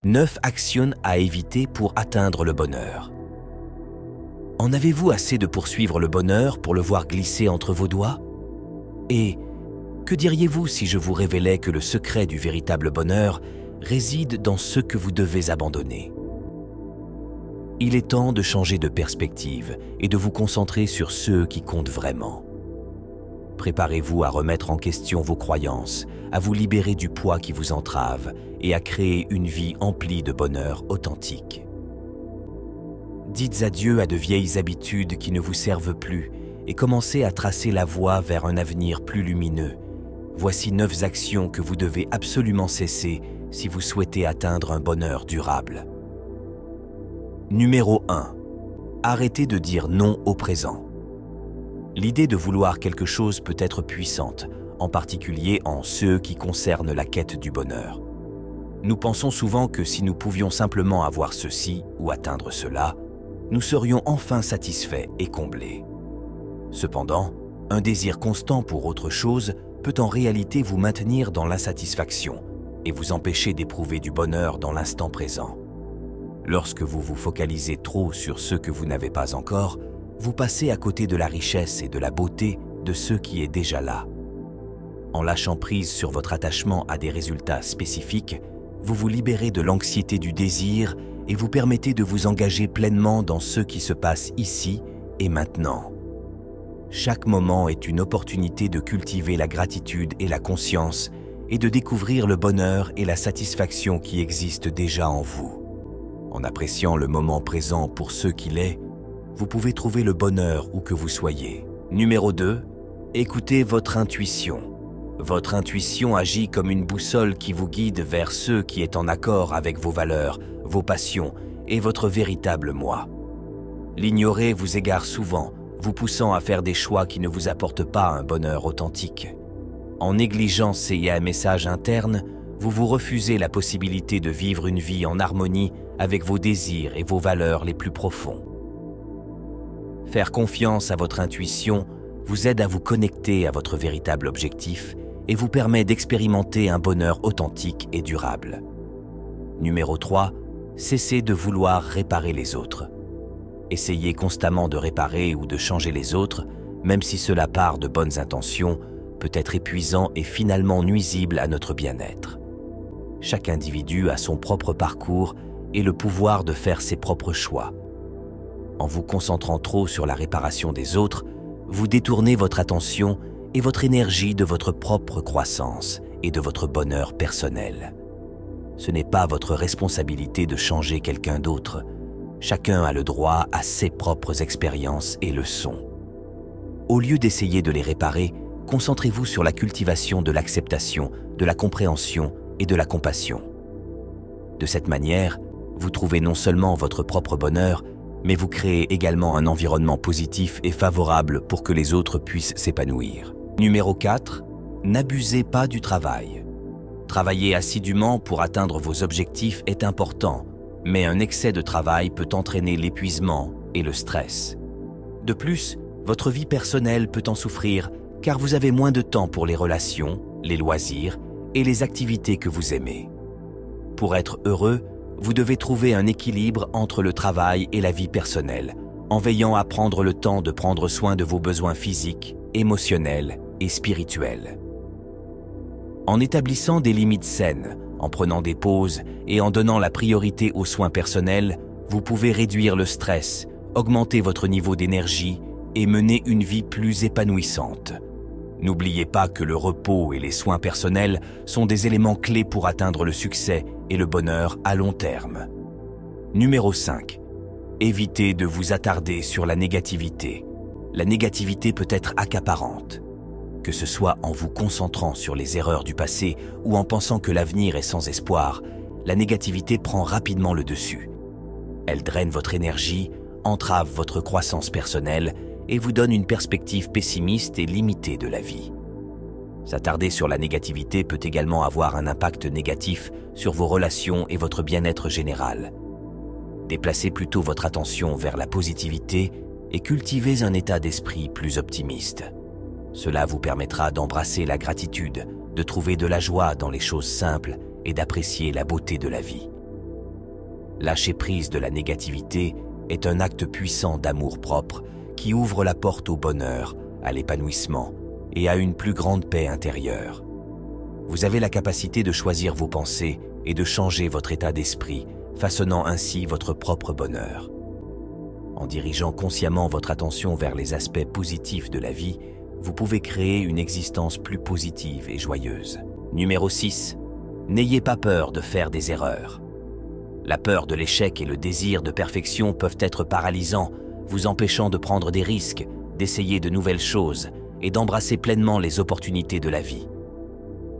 9 actions à éviter pour atteindre le bonheur. En avez-vous assez de poursuivre le bonheur pour le voir glisser entre vos doigts? Et que diriez-vous si je vous révélais que le secret du véritable bonheur réside dans ce que vous devez abandonner? Il est temps de changer de perspective et de vous concentrer sur ceux qui comptent vraiment. Préparez-vous à remettre en question vos croyances, à vous libérer du poids qui vous entrave et à créer une vie emplie de bonheur authentique. Dites adieu à de vieilles habitudes qui ne vous servent plus et commencez à tracer la voie vers un avenir plus lumineux. Voici 9 actions que vous devez absolument cesser si vous souhaitez atteindre un bonheur durable. Numéro 1. Arrêtez de dire non au présent. L'idée de vouloir quelque chose peut être puissante, en particulier en ce qui concerne la quête du bonheur. Nous pensons souvent que si nous pouvions simplement avoir ceci ou atteindre cela, nous serions enfin satisfaits et comblés. Cependant, un désir constant pour autre chose peut en réalité vous maintenir dans l'insatisfaction et vous empêcher d'éprouver du bonheur dans l'instant présent. Lorsque vous vous focalisez trop sur ce que vous n'avez pas encore, vous passez à côté de la richesse et de la beauté de ce qui est déjà là. En lâchant prise sur votre attachement à des résultats spécifiques, vous vous libérez de l'anxiété du désir et vous permettez de vous engager pleinement dans ce qui se passe ici et maintenant. Chaque moment est une opportunité de cultiver la gratitude et la conscience et de découvrir le bonheur et la satisfaction qui existent déjà en vous. En appréciant le moment présent pour ce qu'il est, vous pouvez trouver le bonheur où que vous soyez. Numéro 2. Écoutez votre intuition. Votre intuition agit comme une boussole qui vous guide vers ce qui est en accord avec vos valeurs, vos passions et votre véritable moi. L'ignorer vous égare souvent, vous poussant à faire des choix qui ne vous apportent pas un bonheur authentique. En négligeant ces messages internes, vous vous refusez la possibilité de vivre une vie en harmonie avec vos désirs et vos valeurs les plus profonds. Faire confiance à votre intuition vous aide à vous connecter à votre véritable objectif et vous permet d'expérimenter un bonheur authentique et durable. Numéro 3. Cessez de vouloir réparer les autres. Essayez constamment de réparer ou de changer les autres, même si cela part de bonnes intentions, peut être épuisant et finalement nuisible à notre bien-être. Chaque individu a son propre parcours et le pouvoir de faire ses propres choix. En vous concentrant trop sur la réparation des autres, vous détournez votre attention et votre énergie de votre propre croissance et de votre bonheur personnel. Ce n'est pas votre responsabilité de changer quelqu'un d'autre. Chacun a le droit à ses propres expériences et leçons. Au lieu d'essayer de les réparer, concentrez-vous sur la cultivation de l'acceptation, de la compréhension et de la compassion. De cette manière, vous trouvez non seulement votre propre bonheur, mais vous créez également un environnement positif et favorable pour que les autres puissent s'épanouir. Numéro 4. N'abusez pas du travail. Travailler assidûment pour atteindre vos objectifs est important, mais un excès de travail peut entraîner l'épuisement et le stress. De plus, votre vie personnelle peut en souffrir car vous avez moins de temps pour les relations, les loisirs et les activités que vous aimez. Pour être heureux, vous devez trouver un équilibre entre le travail et la vie personnelle, en veillant à prendre le temps de prendre soin de vos besoins physiques, émotionnels et spirituels. En établissant des limites saines, en prenant des pauses et en donnant la priorité aux soins personnels, vous pouvez réduire le stress, augmenter votre niveau d'énergie et mener une vie plus épanouissante. N'oubliez pas que le repos et les soins personnels sont des éléments clés pour atteindre le succès et le bonheur à long terme. Numéro 5. Évitez de vous attarder sur la négativité. La négativité peut être accaparante. Que ce soit en vous concentrant sur les erreurs du passé ou en pensant que l'avenir est sans espoir, la négativité prend rapidement le dessus. Elle draine votre énergie, entrave votre croissance personnelle et vous donne une perspective pessimiste et limitée de la vie. S'attarder sur la négativité peut également avoir un impact négatif sur vos relations et votre bien-être général. Déplacez plutôt votre attention vers la positivité et cultivez un état d'esprit plus optimiste. Cela vous permettra d'embrasser la gratitude, de trouver de la joie dans les choses simples et d'apprécier la beauté de la vie. Lâcher prise de la négativité est un acte puissant d'amour-propre qui ouvre la porte au bonheur, à l'épanouissement et à une plus grande paix intérieure. Vous avez la capacité de choisir vos pensées et de changer votre état d'esprit, façonnant ainsi votre propre bonheur. En dirigeant consciemment votre attention vers les aspects positifs de la vie, vous pouvez créer une existence plus positive et joyeuse. Numéro 6. N'ayez pas peur de faire des erreurs. La peur de l'échec et le désir de perfection peuvent être paralysants, vous empêchant de prendre des risques, d'essayer de nouvelles choses et d'embrasser pleinement les opportunités de la vie.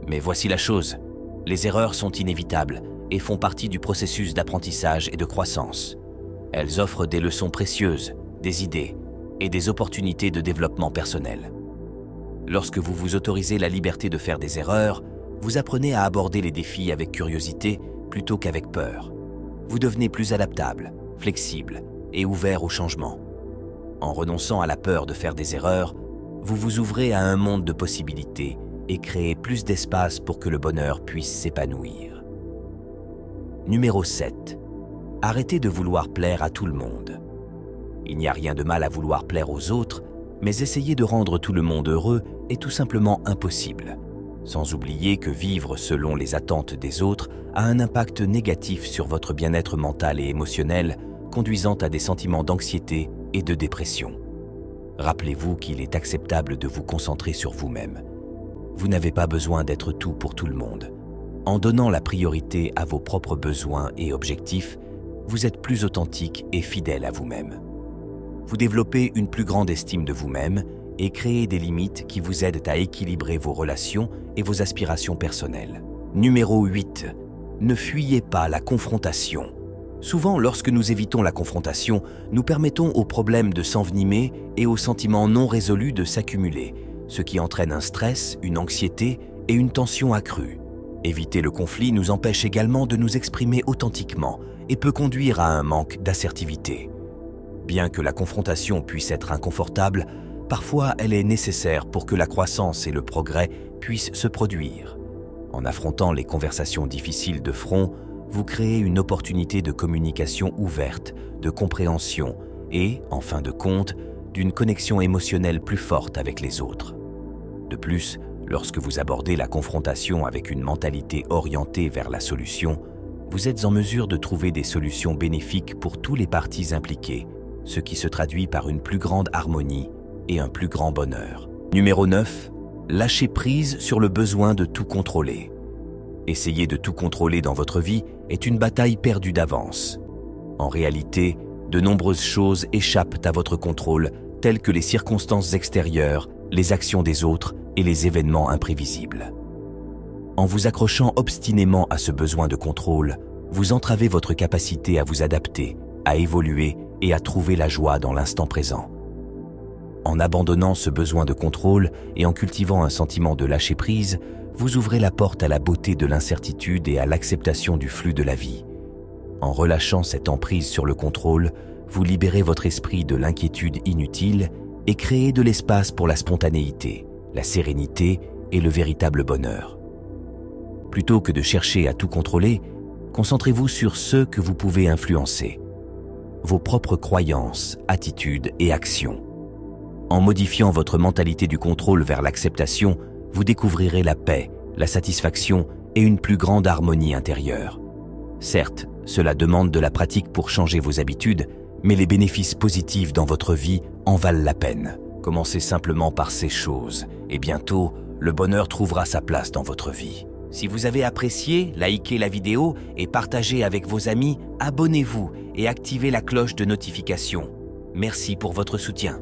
Mais voici la chose, les erreurs sont inévitables et font partie du processus d'apprentissage et de croissance. Elles offrent des leçons précieuses, des idées et des opportunités de développement personnel. Lorsque vous vous autorisez la liberté de faire des erreurs, vous apprenez à aborder les défis avec curiosité plutôt qu'avec peur. Vous devenez plus adaptable, flexible et ouvert au changement. En renonçant à la peur de faire des erreurs, vous vous ouvrez à un monde de possibilités et créez plus d'espace pour que le bonheur puisse s'épanouir. Numéro 7. Arrêtez de vouloir plaire à tout le monde. Il n'y a rien de mal à vouloir plaire aux autres, mais essayer de rendre tout le monde heureux est tout simplement impossible. Sans oublier que vivre selon les attentes des autres a un impact négatif sur votre bien-être mental et émotionnel, conduisant à des sentiments d'anxiété et de dépression. Rappelez-vous qu'il est acceptable de vous concentrer sur vous-même. Vous n'avez pas besoin d'être tout pour tout le monde. En donnant la priorité à vos propres besoins et objectifs, vous êtes plus authentique et fidèle à vous-même. Vous développez une plus grande estime de vous-même et créez des limites qui vous aident à équilibrer vos relations et vos aspirations personnelles. Numéro 8. Ne fuyez pas la confrontation. Souvent, lorsque nous évitons la confrontation, nous permettons aux problèmes de s'envenimer et aux sentiments non résolus de s'accumuler, ce qui entraîne un stress, une anxiété et une tension accrue. Éviter le conflit nous empêche également de nous exprimer authentiquement et peut conduire à un manque d'assertivité. Bien que la confrontation puisse être inconfortable, parfois elle est nécessaire pour que la croissance et le progrès puissent se produire. En affrontant les conversations difficiles de front, vous créez une opportunité de communication ouverte, de compréhension et, en fin de compte, d'une connexion émotionnelle plus forte avec les autres. De plus, lorsque vous abordez la confrontation avec une mentalité orientée vers la solution, vous êtes en mesure de trouver des solutions bénéfiques pour tous les parties impliquées, ce qui se traduit par une plus grande harmonie et un plus grand bonheur. Numéro 9. Lâchez prise sur le besoin de tout contrôler. Essayer de tout contrôler dans votre vie est une bataille perdue d'avance. En réalité, de nombreuses choses échappent à votre contrôle, telles que les circonstances extérieures, les actions des autres et les événements imprévisibles. En vous accrochant obstinément à ce besoin de contrôle, vous entravez votre capacité à vous adapter, à évoluer et à trouver la joie dans l'instant présent. En abandonnant ce besoin de contrôle et en cultivant un sentiment de lâcher-prise, vous ouvrez la porte à la beauté de l'incertitude et à l'acceptation du flux de la vie. En relâchant cette emprise sur le contrôle, vous libérez votre esprit de l'inquiétude inutile et créez de l'espace pour la spontanéité, la sérénité et le véritable bonheur. Plutôt que de chercher à tout contrôler, concentrez-vous sur ce que vous pouvez influencer, vos propres croyances, attitudes et actions. En modifiant votre mentalité du contrôle vers l'acceptation, vous découvrirez la paix, la satisfaction et une plus grande harmonie intérieure. Certes, cela demande de la pratique pour changer vos habitudes, mais les bénéfices positifs dans votre vie en valent la peine. Commencez simplement par ces choses, et bientôt, le bonheur trouvera sa place dans votre vie. Si vous avez apprécié, likez la vidéo et partagez avec vos amis, abonnez-vous et activez la cloche de notification. Merci pour votre soutien.